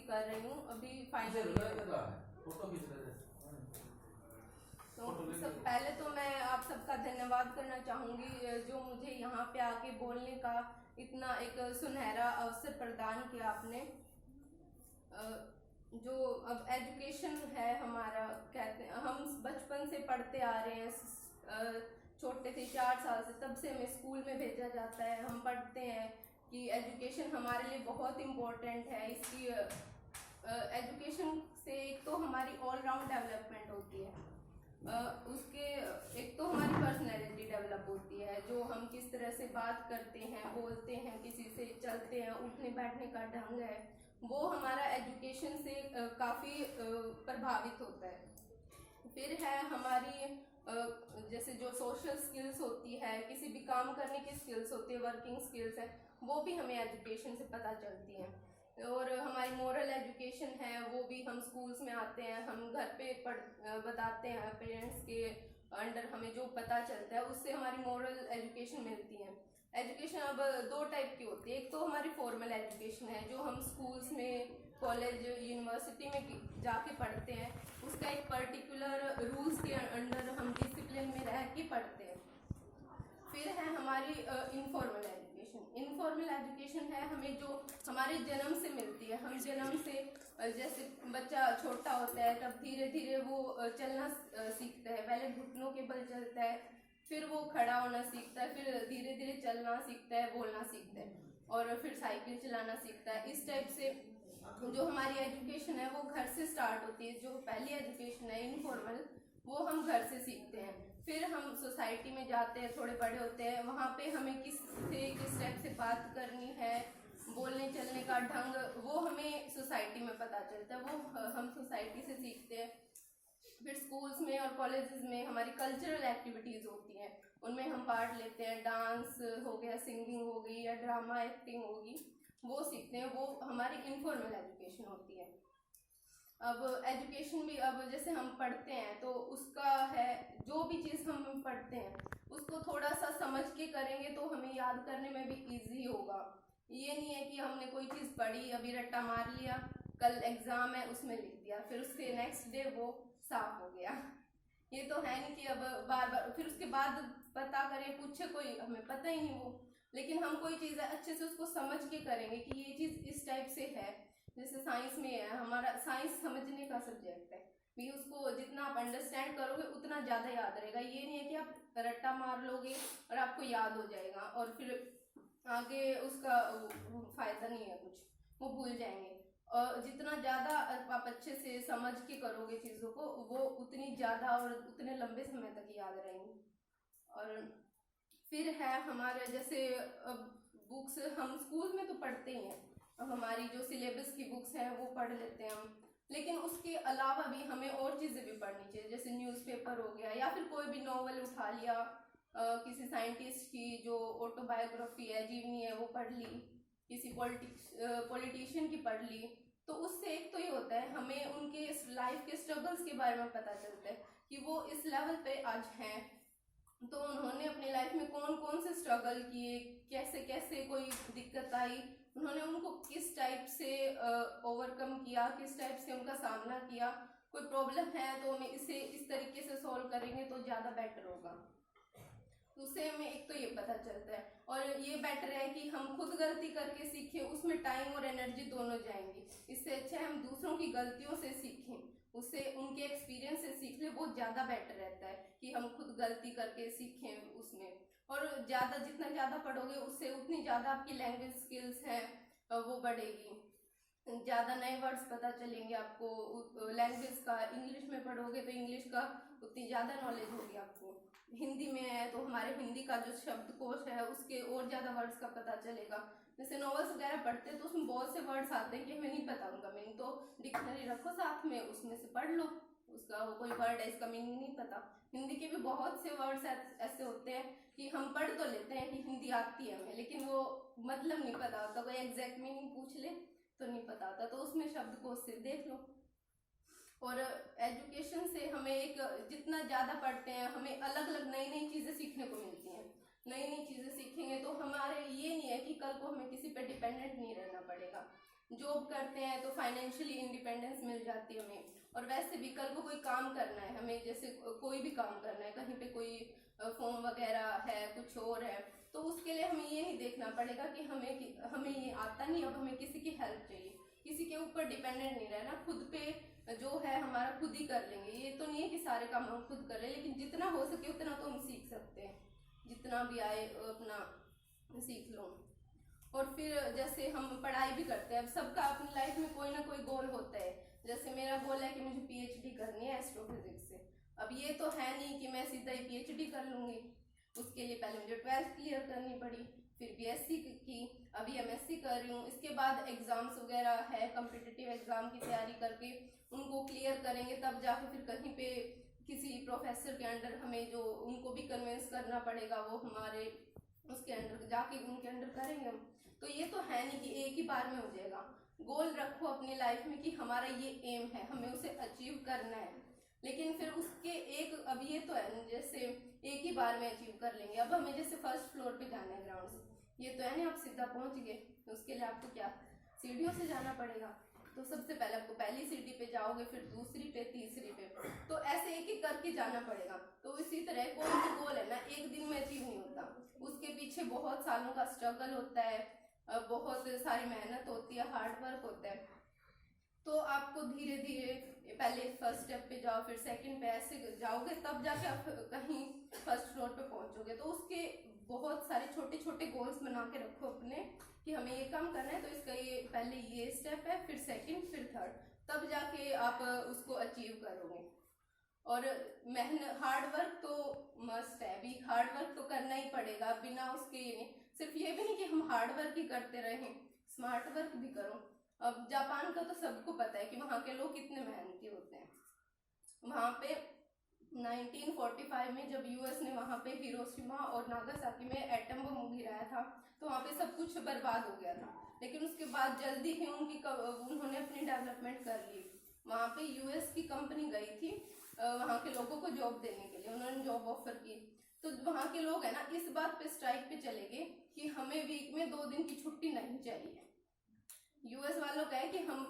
कर रही हूँ, अभी फाइनल ईयर। तो सब पहले तो मैं आप सबका धन्यवाद करना चाहूँगी जो मुझे यहाँ पे आके बोलने का इतना एक सुनहरा अवसर प्रदान किया आपने। जो अब एजुकेशन है हमारा, कहते हैं हम बचपन से पढ़ते आ रहे हैं, छोटे थे 4 साल से, तब से हमें स्कूल में भेजा जाता है, हम पढ़ते हैं कि एजुकेशन हमारे लिए बहुत इम्पोर्टेंट है। इसकी एजुकेशन से एक तो हमारी ऑल राउंड डेवलपमेंट होती है, उसके एक तो हमारी पर्सनैलिटी डेवलप होती है, जो हम किस तरह से बात करते हैं, बोलते हैं, किसी से चलते हैं, उठने बैठने का ढंग है, वो हमारा एजुकेशन से काफ़ी प्रभावित होता है। फिर है हमारी जैसे जो सोशल स्किल्स होती है, किसी भी काम करने की स्किल्स होती है, वर्किंग स्किल्स है, वो भी हमें एजुकेशन से पता चलती हैं। और हमारी मोरल एजुकेशन है, वो भी हम स्कूल्स में आते हैं, हम घर पे बताते हैं, पेरेंट्स के अंडर हमें जो पता चलता है उससे हमारी मोरल एजुकेशन मिलती है। एजुकेशन अब 2 टाइप की होती है, एक तो हमारी फॉर्मल एजुकेशन है जो हम स्कूल्स में, कॉलेज, यूनिवर्सिटी में जाके पढ़ते हैं, उसका एक पर्टिकुलर रूल्स के अंडर हम डिसिप्लिन में रह के पढ़ते हैं। फिर है हमारी इनफॉर्मल एजुकेशन। इनफॉर्मल एजुकेशन है हमें जो हमारे जन्म से मिलती है। हम जन्म से जैसे बच्चा छोटा होता है तब धीरे धीरे वो चलना सीखता है, पहले घुटनों के बल चलता है, फिर वो खड़ा होना सीखता है, फिर धीरे धीरे चलना सीखता है, बोलना सीखता है, और फिर साइकिल चलाना सीखता है। इस टाइप से जो हमारी एजुकेशन है वो घर से स्टार्ट होती है। जो पहली एजुकेशन है इनफॉर्मल, वो हम घर से सीखते हैं। फिर हम सोसाइटी में जाते हैं, थोड़े बड़े होते हैं, वहाँ पे हमें किस टाइप से बात करनी है, बोलने चलने का ढंग, वो हमें सोसाइटी में पता चलता है, वो हम सोसाइटी से सीखते हैं। फिर स्कूल्स में और कॉलेजेस में हमारी कल्चरल एक्टिविटीज़ होती हैं, उनमें हम पार्ट लेते हैं, डांस हो गया, सिंगिंग हो गई, या ड्रामा एक्टिंग होगी, वो सीखते हैं, वो हमारी इनफॉर्मल एजुकेशन होती है। अब एजुकेशन भी, अब जैसे हम पढ़ते हैं तो उसका है, जो भी चीज़ हम पढ़ते हैं उसको थोड़ा सा समझ के करेंगे तो हमें याद करने में भी इजी होगा। ये नहीं है कि हमने कोई चीज़ पढ़ी, अभी रट्टा मार लिया, कल एग्ज़ाम है उसमें लिख दिया, फिर उसके नेक्स्ट डे वो साफ हो गया। ये तो है नहीं कि अब बार बार फिर उसके बाद पता करें, पूछे कोई, हमें पता ही नहीं वो, लेकिन हम कोई चीज़ अच्छे से उसको समझ के करेंगे कि ये चीज़ इस टाइप से है। जैसे साइंस में है, हमारा साइंस समझने का सब्जेक्ट है भी, उसको जितना आप अंडरस्टैंड करोगे उतना ज़्यादा याद रहेगा। ये नहीं है कि आप रट्टा मार लोगे और आपको याद हो जाएगा और फिर आगे उसका फ़ायदा नहीं है कुछ, वो भूल जाएंगे। और जितना ज़्यादा आप अच्छे से समझ के करोगे चीज़ों को, वो उतनी ज़्यादा और उतने लंबे समय तक याद रहेंगी। और फिर है हमारे जैसे बुक्स, हम स्कूल में तो पढ़ते ही हैं, हमारी जो सिलेबस की बुक्स हैं वो पढ़ लेते हैं हम, लेकिन उसके अलावा भी हमें और चीज़ें भी पढ़नी चाहिए, जैसे न्यूज़पेपर हो गया, या फिर कोई भी नॉवल उठा लिया, किसी साइंटिस्ट की जो ऑटोबायोग्राफी है, जीवनी है, वो पढ़ ली, किसी पॉलिटिशियन की पढ़ ली, तो उससे एक तो ये होता है हमें उनके लाइफ के स्ट्रगल्स के बारे में पता चलता है कि वो इस लेवल पे आज हैं, तो उन्होंने अपनी लाइफ में कौन कौन से स्ट्रगल किए, कैसे कैसे कोई दिक्कत आई, उन्होंने उनको किस टाइप से ओवरकम किया, किस टाइप से उनका सामना किया, कोई प्रॉब्लम है तो हमें इसे इस तरीके से सॉल्व करेंगे तो ज़्यादा बेटर होगा। तो उससे हमें एक तो ये पता चलता है, और ये बेटर है कि हम खुद गलती करके सीखें, उसमें टाइम और एनर्जी दोनों जाएंगी। इससे अच्छा है हम दूसरों की गलतियों से सीखें, उससे उनके एक्सपीरियंस से सीख ले, वो ज़्यादा बेटर रहता है कि हम खुद गलती करके सीखें उसमें। और ज़्यादा जितना ज़्यादा पढ़ोगे उससे उतनी ज़्यादा आपकी लैंग्वेज स्किल्स हैं वो बढ़ेगी, ज़्यादा नए वर्ड्स पता चलेंगे आपको लैंग्वेज का। इंग्लिश में पढ़ोगे तो इंग्लिश का उतनी ज़्यादा नॉलेज होगी आपको। हिंदी में है तो हमारे हिंदी का जो शब्दकोश है उसके और ज़्यादा वर्ड्स का पता चलेगा। जैसे नॉवेल्स वगैरह पढ़ते हैं तो उसमें बहुत से वर्ड्स आते हैं कि हमें नहीं पता उनका मीनिंग, तो डिक्शनरी रखो साथ में, उसमें से पढ़ लो, उसका वो कोई वर्ड है इसका मीनिंग नहीं पता। हिंदी के भी बहुत से वर्ड्स ऐसे होते हैं कि हम पढ़ तो लेते हैं कि हिंदी आती है हमें, लेकिन वो मतलब नहीं पता होता, कोई एग्जैक्ट मीनिंग पूछ ले तो नहीं पता होता, तो उसमें शब्दकोश से देख लो। और एजुकेशन से हमें एक, जितना ज़्यादा पढ़ते हैं हमें अलग अलग नई नई चीज़ें सीखने को मिलती हैं। नई नई चीज़ें सीखेंगे तो हमारे ये नहीं है कि कल को हमें किसी पे डिपेंडेंट नहीं रहना पड़ेगा। जॉब करते हैं तो फाइनेंशियली इंडिपेंडेंस मिल जाती है हमें। और वैसे भी कल को कोई काम करना है हमें, जैसे कोई भी काम करना है, कहीं पे कोई फॉर्म वगैरह है, कुछ और है, तो उसके लिए हमें ये नहीं देखना पड़ेगा कि हमें ये आता नहीं, अब हमें किसी की हेल्प चाहिए। किसी के ऊपर डिपेंडेंट नहीं रहना, खुद पे जो है हमारा खुद ही कर लेंगे। ये तो नहीं है कि सारे काम हम खुद कर ले, लेकिन जितना हो सके उतना तो हम सीख सकते हैं, जितना भी आए अपना सीख लो। और फिर जैसे हम पढ़ाई भी करते हैं, अब सबका अपनी लाइफ में कोई ना कोई गोल होता है। जैसे मेरा गोल है कि मुझे पीएचडी करनी है एस्ट्रोफिजिक्स से। अब ये तो है नहीं कि मैं सीधा ही पीएचडी कर लूंगी, उसके लिए पहले मुझे 12th क्लियर करनी पड़ी, फिर बीएससी की, अभी एमएससी कर रही हूँ। इसके बाद एग्जाम्स वगैरह है, कॉम्पिटिटिव एग्जाम की तैयारी करके उनको क्लियर करेंगे, तब जाके फिर कहीं पे किसी प्रोफेसर के अंडर हमें जो उनको भी कन्विंस करना पड़ेगा, वो हमारे उसके अंडर जाके उनके अंडर करेंगे हम। तो ये तो है नहीं कि एक ही बार में हो जाएगा। गोल रखो अपनी लाइफ में कि हमारा ये एम है, हमें उसे अचीव करना है, लेकिन फिर उसके एक, अब ये तो है जैसे एक ही बार में अचीव कर लेंगे। अब हमें जैसे फर्स्ट फ्लोर पे जाना है ग्राउंड से, ये तो है नहीं आप सीधा पहुंच गए, तो उसके लिए आपको क्या सीढ़ियों से जाना पड़ेगा। तो सबसे पहले आपको पहली सीढ़ी पे जाओगे, फिर दूसरी पे, तीसरी पे, तो ऐसे एक एक करके जाना पड़ेगा। तो इसी तरह कोई भी गोल है ना, एक दिन में अचीव नहीं होता, उसके पीछे बहुत सालों का स्ट्रगल होता है, बहुत सारी मेहनत होती है, हार्ड वर्क होता है। तो आपको धीरे धीरे पहले फर्स्ट स्टेप पे जाओ, फिर सेकंड पे, ऐसे जाओगे तब जाके आप कहीं फर्स्ट फ्लोर पे पहुंचोगे। तो उसके बहुत सारे छोटे छोटे गोल्स बना के रखो अपने कि हमें ये काम करना है, तो इसका ये पहले ये स्टेप है, फिर सेकंड, फिर थर्ड, तब जाके आप उसको अचीव करोगे। और मेहनत, हार्ड वर्क तो मस्ट है, अभी हार्ड वर्क तो करना ही पड़ेगा, बिना उसके ये नहीं। सिर्फ ये भी नहीं कि हम हार्ड वर्क ही करते रहें, स्मार्ट वर्क भी करो। अब जापान का तो सबको पता है कि वहाँ के लोग कितने मेहनती होते हैं। वहाँ पे 1945 में जब यूएस ने वहाँ पे हिरोशिमा और नागासाकी में एटम बम गिराया था, तो वहाँ पे सब कुछ बर्बाद हो गया था, लेकिन उसके बाद जल्दी ही उन्होंने अपनी डेवलपमेंट कर ली। वहाँ पे यूएस की कंपनी गई थी वहाँ के लोगों को जॉब देने के लिए, उन्होंने जॉब ऑफर की। तो वहाँ के लोग है ना, इस बात पे स्ट्राइक पे चले गए कि हमें वीक में 2 दिन की छुट्टी नहीं चाहिए। यूएस वालों का है कि हम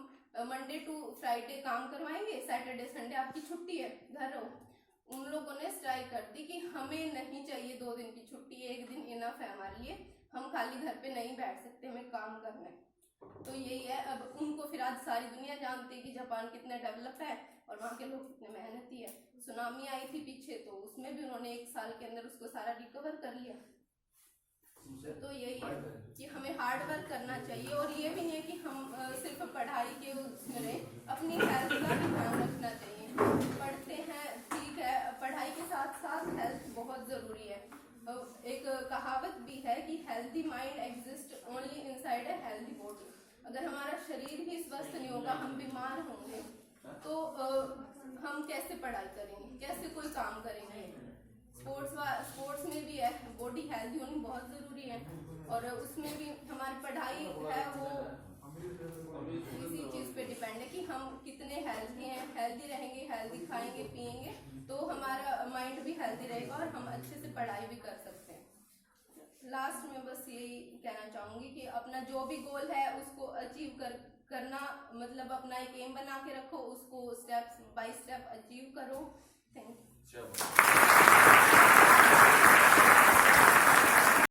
मंडे टू फ्राइडे काम करवाएंगे, सैटरडे संडे आपकी छुट्टी है, घर रहो। उन लोगों ने स्ट्राइक कर दी कि हमें नहीं चाहिए 2 दिन की छुट्टी, 1 दिन इनफ है हमारे लिए, हम खाली घर पे नहीं बैठ सकते, हमें काम करना है। तो यही है। अब उनको फिर आज सारी दुनिया जानती है कि जापान कितना डेवलप है और वहाँ के लोग कितने मेहनती है। सुनामी आई थी पीछे, तो उसमें भी उन्होंने 1 साल के अंदर उसको सारा रिकवर कर लिया। तो यही है कि हमें हार्ड वर्क करना चाहिए, और ये भी नहीं है कि हम सिर्फ पढ़ाई के उसमें रहे, अपनी हेल्थ का भी ध्यान रखना चाहिए। पढ़ते हैं ठीक है, पढ़ाई के साथ साथ हेल्थ बहुत ज़रूरी है। एक कहावत भी है कि healthy mind exist only inside a healthy body. अगर हमारा शरीर ही स्वस्थ नहीं होगा, हम बीमार होंगे, तो हम कैसे पढ़ाई करेंगे, कैसे कोई काम करेंगे। स्पोर्ट्स में भी है, बॉडी हेल्दी होनी बहुत ज़रूरी है, और उसमें भी हमारी पढ़ाई है वो इसी चीज़ पे डिपेंड है कि हम कितने हेल्दी हैं। हेल्दी रहेंगे, हेल्दी खाएंगे पिएंगे, तो हमारा माइंड भी हेल्दी रहेगा और हम अच्छे से पढ़ाई भी कर सकते हैं। लास्ट में बस यही कहना चाहूँगी कि अपना जो भी गोल है उसको अचीव करना, मतलब अपना एक एम बना के रखो, उसको स्टेप बाय स्टेप अचीव करो। Thank you.